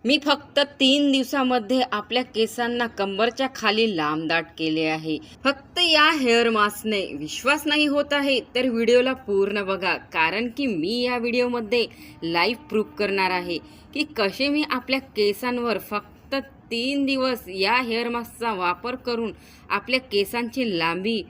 मी फक्त 3 दिवसामध्ये आपल्या केसांना कंबरच्या खाली लांबदाट केले आहे. फक्त या हेअर मास्कने. विश्वास नाही होत आहे तर व्हिडिओला पूर्ण बघा, कारण की मी या व्हिडिओमध्ये लाईव्ह प्रूफ करणार आहे की कसे मी आपल्या केसांवर फक्त 3 दिवस या हेअर मास्कचा वापर करून आपल्या केसांची लांबी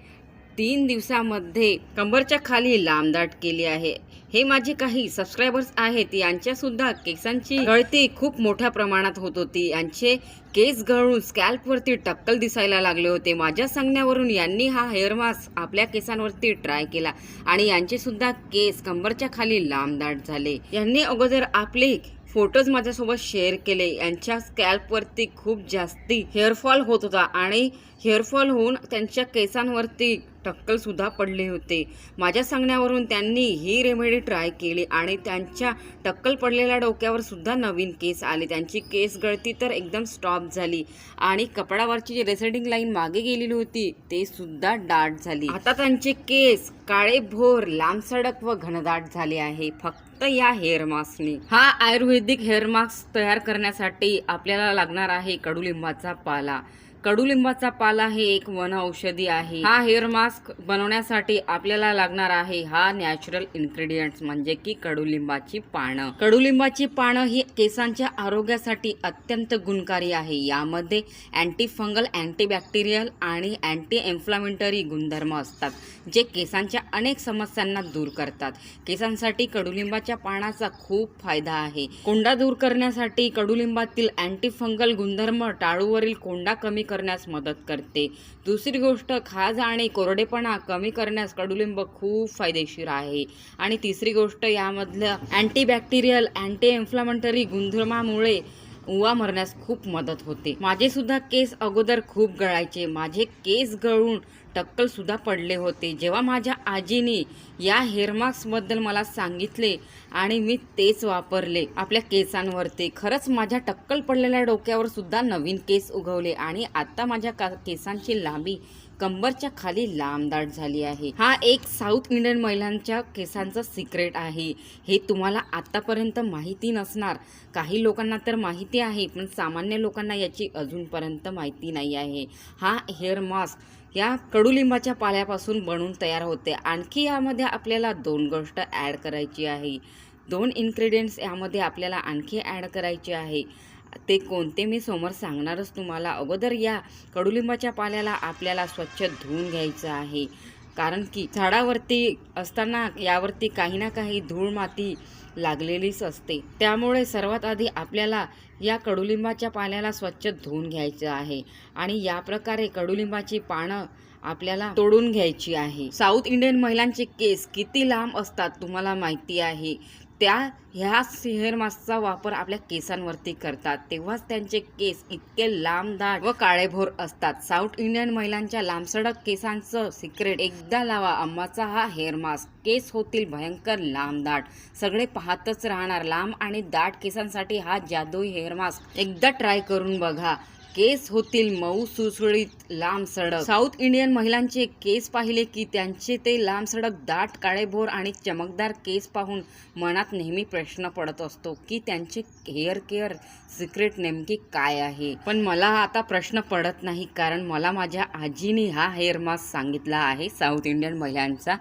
3 दिवसामध्ये कंबरच्या खाली लांबदाट केली आहे. हे माझे काही सबस्क्रायबर्स आहेत, यांच्यासुद्धा केसांची गळती खूप मोठ्या प्रमाणात होत होती. यांचे केस गळून स्कॅल्पवरती टक्कल दिसायला लागले होते. माझ्या सांगण्यावरून यांनी हा हेअर मास्क आपल्या केसांवरती ट्राय केला आणि यांचे सुद्धा केस कंबरच्या खाली लांबदाट झाले. यांनी अगोदर आपले फोटोज माझ्यासोबत शेअर केले. यांच्या स्कॅल्पवरती खूप जास्ती हेअरफॉल होत होता आणि हेअरफॉल होऊन त्यांच्या केसांवरती टक्कल सुद्धा पडले होते. माझ्या सांगण्यावरून त्यांनी ही रेमेडी ट्राय केली आणि त्यांच्या टक्कल पडलेल्या डोक्यावर सुद्धा नवीन केस आले. त्यांची केस गळती तर एकदम स्टॉप झाली आणि कपडावरची जी रेसेडिंग लाईन मागे गेलेली होती ते सुद्धा दाट झाली. आता त्यांचे केस काळे भोर, लांबसडक व घनदाट झाले आहे फक्त या हेअर मास्कने. हा आयुर्वेदिक हेअर मास्क तयार करण्यासाठी आपल्याला लागणार आहे कडुलिंबाचा पाला. कडुलिंबाचा पाला हे एक वन औषधी आहे. हा हेअर मास्क बनवण्यासाठी आपल्याला लागणार आहे हा नॅचरल इन्ग्रेडियंट्स म्हणजे की कडुलिंबाची पानं. कडुलिंबाची पानं ही केसांच्या आरोग्यासाठी अत्यंत गुणकारी आहे. यामध्ये अँटी फंगल, अँटीबॅक्टेरियल आणि अँटी इन्फ्लामेटरी गुणधर्म असतात जे केसांच्या अनेक समस्यांना दूर करतात. केसांसाठी कडुलिंबाच्या पानाचा खूप फायदा आहे. कोंडा दूर करण्यासाठी कडुलिंबातील अँटी फंगल गुणधर्म टाळूवरील कोंडा कमी करण्यास मदत करते. दुसरी गोष्ट, खाज आणि कोरडेपणा कमी करण्यास कडुलिंब खूप फायदेशीर आहे. आणि तिसरी गोष्ट, यामधल्या अँटीबॅक्टेरियल, अँटी इन्फ्लामेटरी गुणधर्मामुळे उवा मरण्यास खूप मदत होते. माझे सुद्धा केस अगोदर खूप गळायचे. माझे केस गळून टक्कल सुद्धा पडले होते. जेव्हा माझ्या आजीने या हेअर मास्क बद्दल मला सांगितले आणि मी तेच वापरले आपल्या केसांवरती, खरंच माझ्या टक्कल पडलेल्या डोक्यावर सुद्धा नवीन केस उगवले आणि आता माझ्या केसांची लांबी कंबरच्या खाली लांबदाट झाली आहे. हा एक साऊथ इंडियन महिलांच्या केसांचं सिक्रेट आहे. हे तुम्हाला आतापर्यंत माहिती नसणार. काही लोकांना तर माहिती आहे पण सामान्य लोकांना याची अजूनपर्यंत माहिती नाही आहे. हा हेअर मास्क या कडुलिंबाच्या पाल्यापासून बनवून तयार होते. आणखी यामध्ये आपल्याला 2 गोष्ट ॲड करायची आहे. 2 इन्ग्रेडियंट्स यामध्ये आपल्याला आणखी ॲड करायचे आहे. ते कोणते मी समोर सांगणारच तुम्हाला. अगोदर या कडुलिंबाच्या पाल्याला आपल्याला स्वच्छ धुवून घ्यायचं आहे, कारण की झाडावरती असताना यावरती काही ना काही धूळ माती लागलेलीच असते. त्यामुळे सर्वात आधी आपल्याला या कडुलिंबाच्या पाल्याला स्वच्छ धुवून घ्यायचं आहे आणि या प्रकारे कडुलिंबाची पानं आपल्याला तोडून घ्यायची आहे. साऊथ इंडियन महिलांचे केस किती लांब असतात तुम्हाला माहिती आहे. त्या ह्या हेअर मास्कचा वापर आपल्या केसांवरती करतात तेव्हाच त्यांचे केस इतके लांबदाट व काळेभोर असतात. साऊथ इंडियन महिलांच्या लांबसडक केसांचं सिक्रेट एकदा लावा अम्माचा हा हेअर मास्क. केस होतील भयंकर लांबदाट. सगळे पाहतच राहणार. लांब आणि दाट केसांसाठी हा जादुई हेअर मास्क एकदा ट्राय करून बघा. केस होतील मऊ, सुसुळीत, लांब सडक. साऊथ इंडियन महिलांचे केस पाहिले की त्यांचे ते लांब सडक, दाट, काळेभोर आणि चमकदार केस पाहून मनात नेहमी प्रश्न पडत असतो की त्यांचे हेअर केअर सिक्रेट नेमकी काय आहे. पण मला आता प्रश्न पडत नाही, कारण मला माझ्या आजीने हा हेअर मास्क सांगितला आहे. साऊथ इंडियन महिलांचा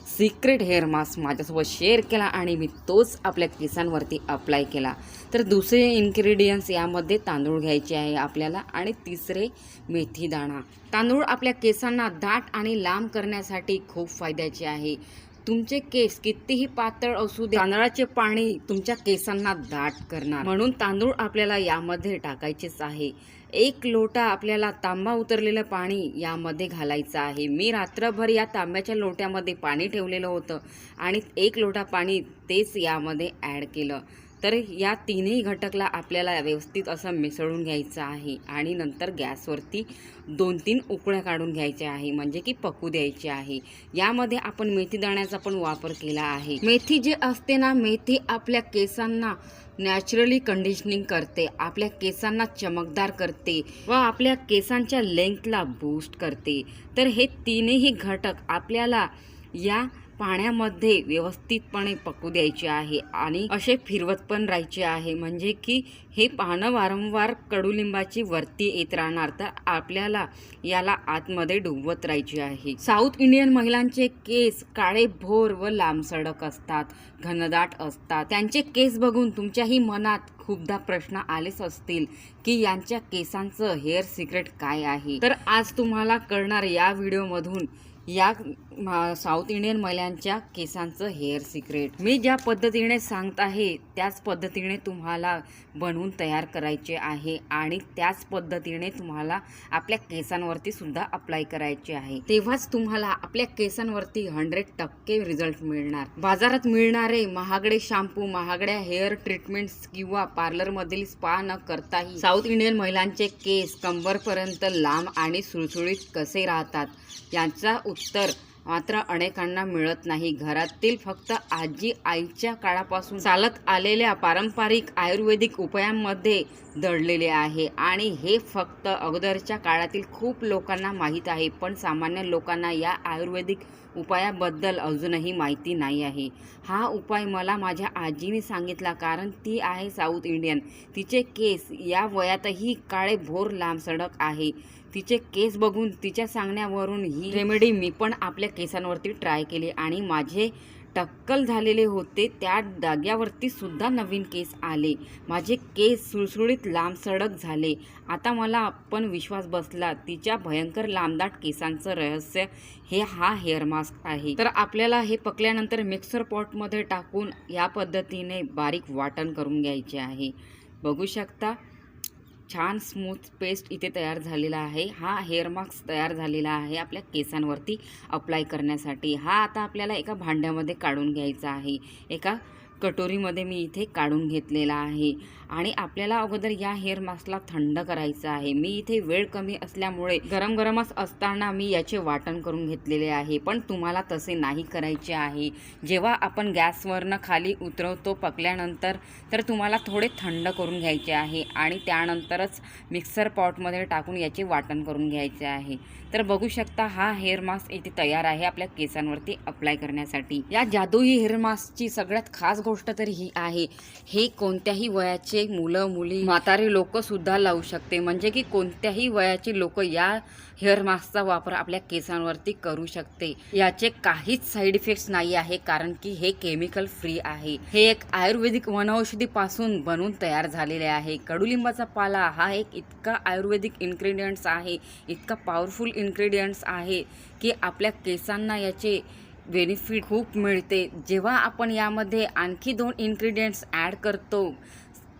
सिक्रेट हेअर मास्क माझ्यासोबत शेअर केला आणि मी तोच आपल्या केसांवरती अप्लाय केला. तर दुसरे इन्ग्रेडियंट्स यामध्ये तांदूळ घ्यायचे आहे आपल्याला आणि तिसरे मेथी दाणा. तांदूळ आपल्या केसांना दाट आणि लांब करण्यासाठी खूप फायद्याचे आहे. तुमचे केस कितीही पातळ असू दे, तांदळाचे पाणी तुमच्या केसांना दाट करणार, म्हणून तांदूळ आपल्याला यामध्ये टाकायचेच आहे. 1 लोटा आपल्याला तांबा उतरलेलं पाणी यामध्ये घालायचं आहे. मी रात्रभर या तांब्याच्या लोट्यामध्ये पाणी ठेवलेलं होतं आणि 1 लोटा पाणी तेच यामध्ये ॲड केलं. तर या तिन्ही घटकला आपल्याला व्यवस्थित असं मिसळून घ्यायचं आहे आणि नंतर गॅसवरती 2-3 उकळ्या काढून घ्यायच्या आहे, म्हणजे की पकू द्यायचे आहे. यामध्ये आपण मेथी दाण्याचा पण वापर केला आहे. मेथी जे असते ना, मेथी आपल्या केसांना नॅचरली कंडिशनिंग करते, आपल्या केसांना चमकदार करते व आपल्या केसांच्या लेंथला बूस्ट करते. तर हे तीनही घटक आपल्याला या पाण्यामध्ये व्यवस्थितपणे पकू द्यायचे आहे आणि असे फिरवत पण राहायचे आहे, म्हणजे की हे पानं वारंवार कडुलिंबाची वरती येत राहणार. तर आपल्याला याला आतमध्ये डुबवत राहायचे आहे. साऊथ इंडियन महिलांचे केस काळे भोर व लांबसडक असतात, घनदाट असतात. त्यांचे केस बघून तुमच्याही मनात खूपदा प्रश्न आलेच असतील की यांच्या केसांचं हेअर सिक्रेट काय आहे. तर आज तुम्हाला कळणार या व्हिडिओमधून या साऊथ इंडियन महिलांच्या केसांचं हेअर सिक्रेट. मी ज्या पद्धतीने सांगत आहे त्याच पद्धतीने तुम्हाला बनवून तयार करायचे आहे आणि त्याच पद्धतीने तुम्हाला आपल्या केसांवरती सुद्धा अप्लाय करायचे आहे. तेव्हाच तुम्हाला आपल्या केसांवरती 100% रिझल्ट मिळणार. बाजारात मिळणारे महागडे शॅम्पू, महागड्या हेअर ट्रीटमेंट्स किंवा पार्लरमधील स्पा न करताही साऊथ इंडियन महिलांचे केस कंबरपर्यंत लांब आणि सुळसुळीत कसे राहतात याचा उत्तर मात्र अनेकांना मिळत नाही. घरातील फक्त आजी आईच्या काळापासून चालत आलेल्या पारंपरिक आयुर्वेदिक उपायांमध्ये दडलेले आहे आणि हे फक्त अगोदरच्या काळातील खूप लोकांना माहीत आहे, पण सामान्य लोकांना या आयुर्वेदिक उपायाबद्दल अजूनही माहिती नाही आहे. हा उपाय मला माझ्या आजीने सांगितला, कारण ती आहे साऊथ इंडियन. तिचे केस या वयातही काळे भोर लांबसडक आहे. तिचे केस बघून, तिच्या सांगण्यावरून ही रेमेडी मी पण आपल्या केसांवरती ट्राय केली आणि माझे टक्कल झालेले होते त्या जाग्यावरती सुद्धा नवीन केस आले. माझे केस सुळसुळीत लांबसडक झाले. आता मला पण विश्वास बसला तिच्या भयंकर लांबदाट केसांचं रहस्य हा हेअर मास्क आहे. तर आपल्याला हे पकल्यानंतर मिक्सर पॉटमध्ये टाकून या पद्धतीने बारीक वाटण करून घ्यायचे आहे. बघू शकता छान स्मूथ पेस्ट इथे तयार झालेला आहे. हा हेअर मास्क तयार झालेला आहे आपल्या केसांवरती अप्लाय करण्यासाठी. हा आता आपल्याला एका भांड्यामध्ये काढून घ्यायचा आहे. एका कटोरीमध्ये मी इथे काढून घेतलेला आहे आणि आपल्याला अगोदर या हेअर मास्कला थंड करायचं आहे. मी इथे वेळ कमी असल्यामुळे गरमच असताना मी याचे वाटण करून घेतलेले आहे, पण तुम्हाला तसे नाही करायचे आहे. जेव्हा आपण गॅसवरनं खाली उतरवतो पकल्यानंतर, तर तुम्हाला थोडे थंड करून घ्यायचे आहे आणि त्यानंतरच मिक्सर पॉटमध्ये टाकून याचे वाटण करून घ्यायचे आहे. तर बघू शकता हा हेअर मास्क इथे तयार आहे आपल्या केसांवरती अप्लाय करण्यासाठी. या जादुई हेअर मास्कची सगळ्यात खास गोष्ट तर ही आहे, हे कोणत्याही वयाचे मुलं, मुली, म्हातारे लोक सुद्धा लावू शकते. म्हणजे की कोणत्याही वयाचे लोक या हेअर मास्कचा वापर आपल्या केसांवरती करू शकते. याचे काहीच साईड इफेक्ट्स नाही आहे, कारण की हे केमिकल फ्री आहे. हे एक आयुर्वेदिक वनौषधीपासून बनवून तयार झालेले आहे. कडुलिंबाचा पाला हा एक इतका आयुर्वेदिक इन्ग्रेडियंट्स आहे, इतका पॉवरफुल इन्ग्रेडियंट्स आहे की आपल्या केसांना याचे बेनिफिट खूप मिळते. जेव्हा आपण यामध्ये आणखी 2 इन्ग्रेडियंट्स ॲड करतो,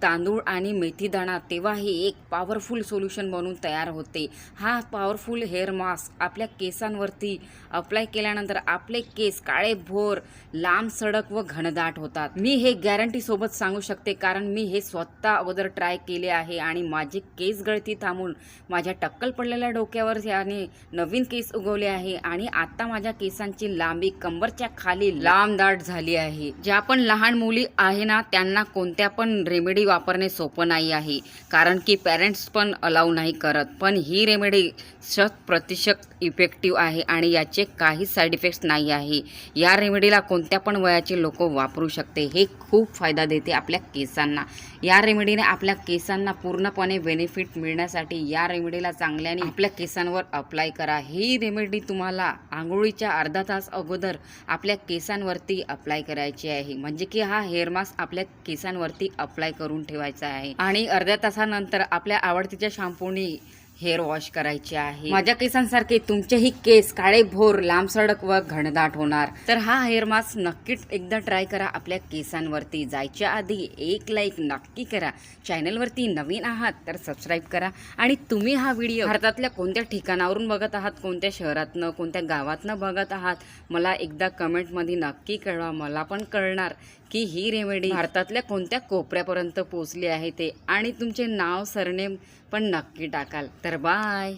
तांदूळ आणि मेथीदाणा, तेव्हा हे एक पॉवरफुल सोल्युशन बनून तयार होते. हा पॉवरफुल हेअर मास्क आपल्या केसांवरती अप्लाय केल्यानंतर आपले केस काळे भोर, लांब सडक व घनदाट होतात. मी हे गॅरंटी सोबत सांगू शकते, कारण मी हे स्वतः अगोदर ट्राय केले आहे आणि माझे केस गळती थांबून माझ्या टक्कल पडलेल्या डोक्यावर याने नवीन केस उगवले आहे आणि आता माझ्या केसांची लांबी कंबरच्या खाली लांबदाट झाली आहे. ज्या पण लहान मुली आहे ना, त्यांना कोणत्या पण रेमेडी वापरणे सोपं नाही आहे, कारण की पेरेंट्स पण अलाउ नाही करत. पण ही रेमेडी 100% इफेक्टिव्ह आहे आणि याचे काही साईड इफेक्ट्स नाही आहे. या रेमेडीला कोणत्या पण वयाचे लोक वापरू शकते. हे खूप फायदा देते आपल्या केसांना. या रेमेडीने आपल्या केसांना पूर्णपणे बेनिफिट मिळण्यासाठी या रेमेडीला चांगल्याने आपल्या केसांवर अप्लाय करा. ही रेमेडी तुम्हाला आंघोळीच्या अर्धा तास अगोदर आपल्या केसांवरती अप्लाय करायची आहे. म्हणजे की हा हेअर मास्क आपल्या केसांवरती अप्लाय करून ठेवायचा आहे आणि अर्ध्या तासानंतर आपल्या आवडतीच्या शॅम्पूनी हेअर वॉश करायचे आहे. माझ्या केसांसारखे तुमचेही केस काळे भोर, लांबसडक व घनदाट होणार. तर हा हेअर मास्क नक्कीच एकदा ट्राय करा आपल्या केसांवरती. जायच्या आधी एक लाईक नक्की करा. चॅनलवरती नवीन आहात तर सबस्क्राईब करा. आणि तुम्ही हा व्हिडिओ भारतातल्या कोणत्या ठिकाणावरून बघत आहात, कोणत्या शहरातनं, कोणत्या गावातनं बघत आहात, मला एकदा कमेंटमध्ये नक्की कळवा. मला पण कळणार की ही रेमेडी भारतातल्या कोणत्या कोपऱ्यापर्यंत पोहोचली आहे ते, आणि तुमचे नाव, सरनेम पण नक्की टाकाल. तर बाय.